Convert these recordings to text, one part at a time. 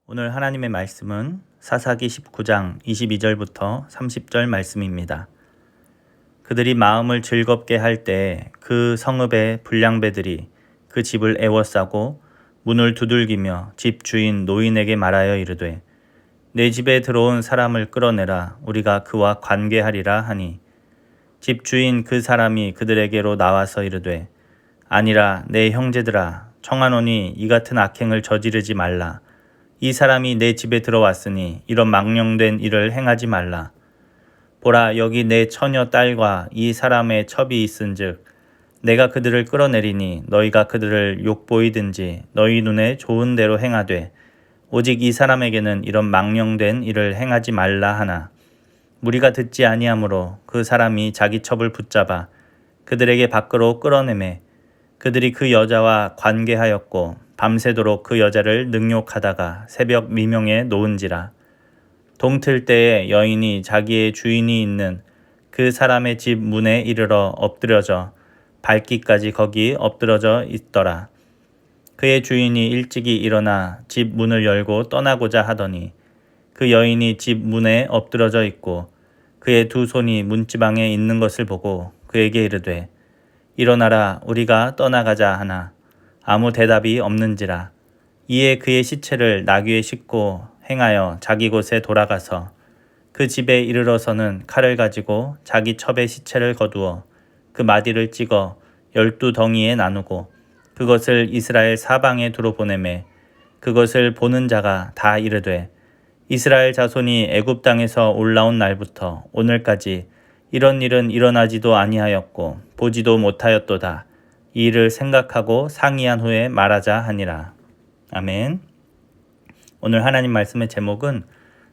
오늘 하나님의 말씀은 사사기 19장 22절부터 30절 말씀입니다. 그들이 마음을 즐겁게 할 때 그 성읍의 불량배들이 그 집을 애워싸고 문을 두들기며 집 주인 노인에게 말하여 이르되 내 집에 들어온 사람을 끌어내라 우리가 그와 관계하리라 하니 집 주인 그 사람이 그들에게로 나와서 이르되 아니라 내 형제들아 청하노니 이 같은 악행을 저지르지 말라. 이 사람이 내 집에 들어왔으니 이런 망령된 일을 행하지 말라. 보라 여기 내 처녀 딸과 이 사람의 첩이 있은즉 내가 그들을 끌어내리니 너희가 그들을 욕보이든지 너희 눈에 좋은 대로 행하되 오직 이 사람에게는 이런 망령된 일을 행하지 말라 하나 무리가 듣지 아니하므로 그 사람이 자기 첩을 붙잡아 그들에게 밖으로 끌어내매 그들이 그 여자와 관계하였고 밤새도록 그 여자를 능욕하다가 새벽 미명에 놓은지라. 동틀 때에 여인이 자기의 주인이 있는 그 사람의 집 문에 이르러 엎드려져 발기까지 거기 엎드러져 있더라. 그의 주인이 일찍이 일어나 집 문을 열고 떠나고자 하더니 그 여인이 집 문에 엎드러져 있고 그의 두 손이 문지방에 있는 것을 보고 그에게 이르되 일어나라 우리가 떠나가자 하나 아무 대답이 없는지라. 이에 그의 시체를 나귀에 싣고 행하여 자기 곳에 돌아가서 그 집에 이르러서는 칼을 가지고 자기 첩의 시체를 거두어 그 마디를 찍어 12덩이에 나누고 그것을 이스라엘 사방에 두루 보내매 그것을 보는 자가 다 이르되 이스라엘 자손이 애굽 땅에서 올라온 날부터 오늘까지 이런 일은 일어나지도 아니하였고 보지도 못하였도다. 이 일을 생각하고 상의한 후에 말하자 하니라. 아멘. 오늘 하나님 말씀의 제목은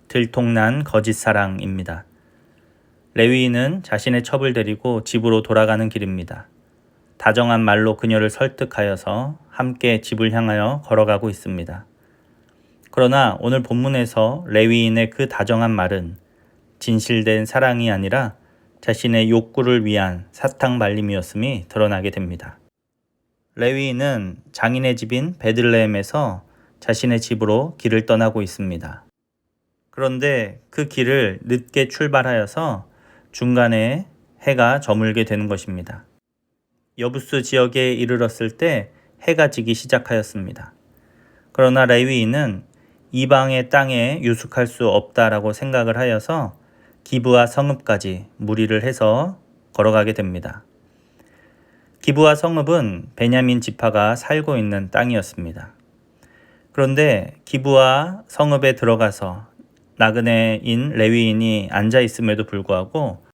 들통난 거짓사랑입니다. 레위인은 자신의 첩을 데리고 집으로 돌아가는 길입니다. 다정한 말로 그녀를 설득하여서 함께 집을 향하여 걸어가고 있습니다. 그러나 오늘 본문에서 레위인의 그 다정한 말은 진실된 사랑이 아니라 자신의 욕구를 위한 사탕발림이었음이 드러나게 됩니다. 레위인은 장인의 집인 베들레헴에서 자신의 집으로 길을 떠나고 있습니다. 그런데 그 길을 늦게 출발하여서 중간에 해가 저물게 되는 것입니다. 여부스 지역에 이르렀을 때 해가 지기 시작하였습니다. 그러나 레위인은 이방의 땅에 유숙할 수 없다라고 생각을 하여서 기브아 성읍까지 무리를 해서 걸어가게 됩니다. 기브아 성읍은 베냐민 지파가 살고 있는 땅이었습니다. 그런데 기브아 성읍에 들어가서 나그네인 레위인이 앉아 있음에도 불구하고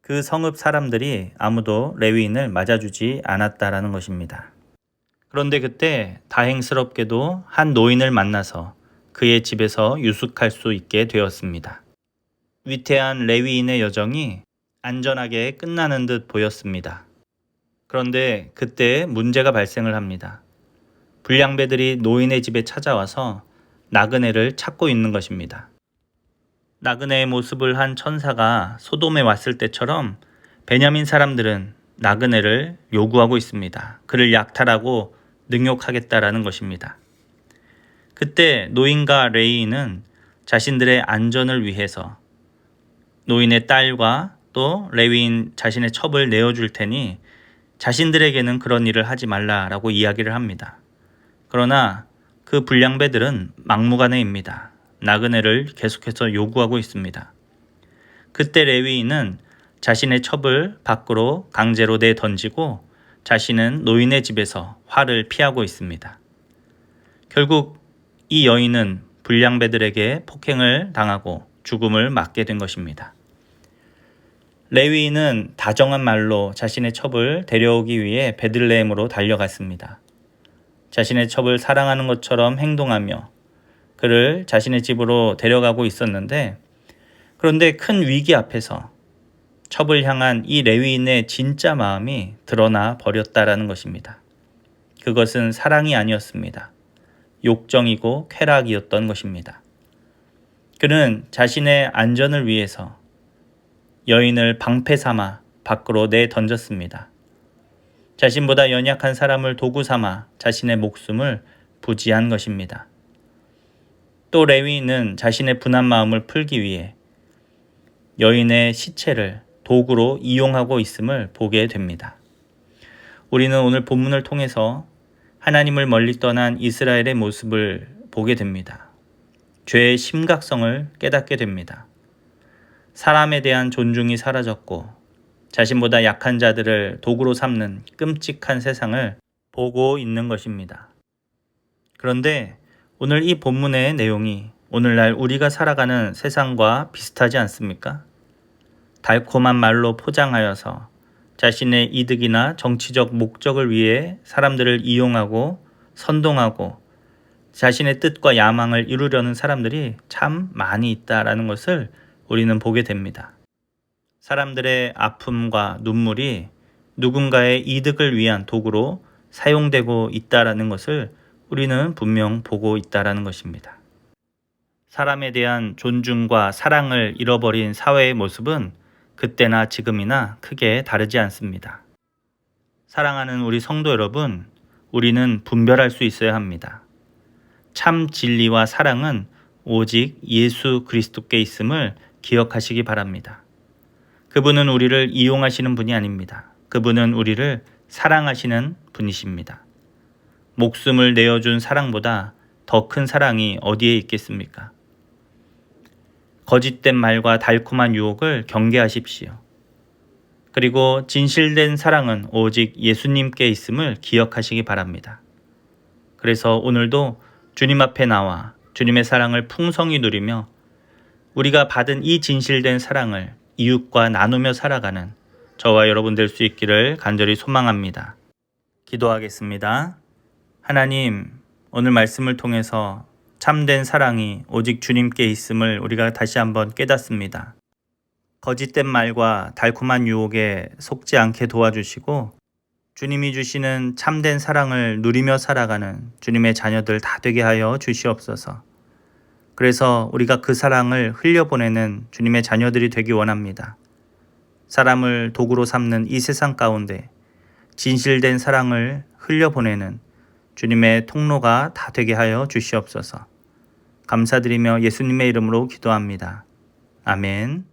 그 성읍 사람들이 아무도 레위인을 맞아주지 않았다라는 것입니다. 그런데 그때 다행스럽게도 한 노인을 만나서 그의 집에서 유숙할 수 있게 되었습니다. 위태한 레위인의 여정이 안전하게 끝나는 듯 보였습니다. 그런데 그때 문제가 발생을 합니다. 불량배들이 노인의 집에 찾아와서 나그네를 찾고 있는 것입니다. 나그네의 모습을 한 천사가 소돔에 왔을 때처럼 베냐민 사람들은 나그네를 요구하고 있습니다. 그를 약탈하고 능욕하겠다라는 것입니다. 그때 노인과 레위인은 자신들의 안전을 위해서 노인의 딸과 또 레위인 자신의 첩을 내어줄 테니 자신들에게는 그런 일을 하지 말라라고 이야기를 합니다. 그러나 그 불량배들은 막무가내입니다. 나그네를 계속해서 요구하고 있습니다. 그때 레위인은 자신의 첩을 밖으로 강제로 내던지고 자신은 노인의 집에서 화를 피하고 있습니다. 결국 이 여인은 불량배들에게 폭행을 당하고 죽음을 맞게 된 것입니다. 레위인은 다정한 말로 자신의 첩을 데려오기 위해 베들레헴으로 달려갔습니다. 자신의 첩을 사랑하는 것처럼 행동하며 그를 자신의 집으로 데려가고 있었는데 그런데 큰 위기 앞에서 첩을 향한 이 레위인의 진짜 마음이 드러나 버렸다라는 것입니다. 그것은 사랑이 아니었습니다. 욕정이고 쾌락이었던 것입니다. 그는 자신의 안전을 위해서 여인을 방패 삼아 밖으로 내던졌습니다. 자신보다 연약한 사람을 도구 삼아 자신의 목숨을 부지한 것입니다. 또 레위인은 자신의 분한 마음을 풀기 위해 여인의 시체를 도구로 이용하고 있음을 보게 됩니다. 우리는 오늘 본문을 통해서 하나님을 멀리 떠난 이스라엘의 모습을 보게 됩니다. 죄의 심각성을 깨닫게 됩니다. 사람에 대한 존중이 사라졌고 자신보다 약한 자들을 도구로 삼는 끔찍한 세상을 보고 있는 것입니다. 그런데 오늘 이 본문의 내용이 오늘날 우리가 살아가는 세상과 비슷하지 않습니까? 달콤한 말로 포장하여서 자신의 이득이나 정치적 목적을 위해 사람들을 이용하고 선동하고 자신의 뜻과 야망을 이루려는 사람들이 참 많이 있다라는 것을 우리는 보게 됩니다. 사람들의 아픔과 눈물이 누군가의 이득을 위한 도구로 사용되고 있다라는 것을 우리는 분명 보고 있다라는 것입니다. 사람에 대한 존중과 사랑을 잃어버린 사회의 모습은 그때나 지금이나 크게 다르지 않습니다. 사랑하는 우리 성도 여러분, 우리는 분별할 수 있어야 합니다. 참 진리와 사랑은 오직 예수 그리스도께 있음을 기억하시기 바랍니다. 그분은 우리를 이용하시는 분이 아닙니다. 그분은 우리를 사랑하시는 분이십니다. 목숨을 내어준 사랑보다 더 큰 사랑이 어디에 있겠습니까? 거짓된 말과 달콤한 유혹을 경계하십시오. 그리고 진실된 사랑은 오직 예수님께 있음을 기억하시기 바랍니다. 그래서 오늘도 주님 앞에 나와 주님의 사랑을 풍성히 누리며 우리가 받은 이 진실된 사랑을 이웃과 나누며 살아가는 저와 여러분 될 수 있기를 간절히 소망합니다. 기도하겠습니다. 하나님, 오늘 말씀을 통해서 참된 사랑이 오직 주님께 있음을 우리가 다시 한번 깨닫습니다. 거짓된 말과 달콤한 유혹에 속지 않게 도와주시고 주님이 주시는 참된 사랑을 누리며 살아가는 주님의 자녀들 다 되게 하여 주시옵소서. 그래서 우리가 그 사랑을 흘려보내는 주님의 자녀들이 되기 원합니다. 사람을 도구로 삼는 이 세상 가운데 진실된 사랑을 흘려보내는 주님의 통로가 다 되게 하여 주시옵소서. 감사드리며 예수님의 이름으로 기도합니다. 아멘.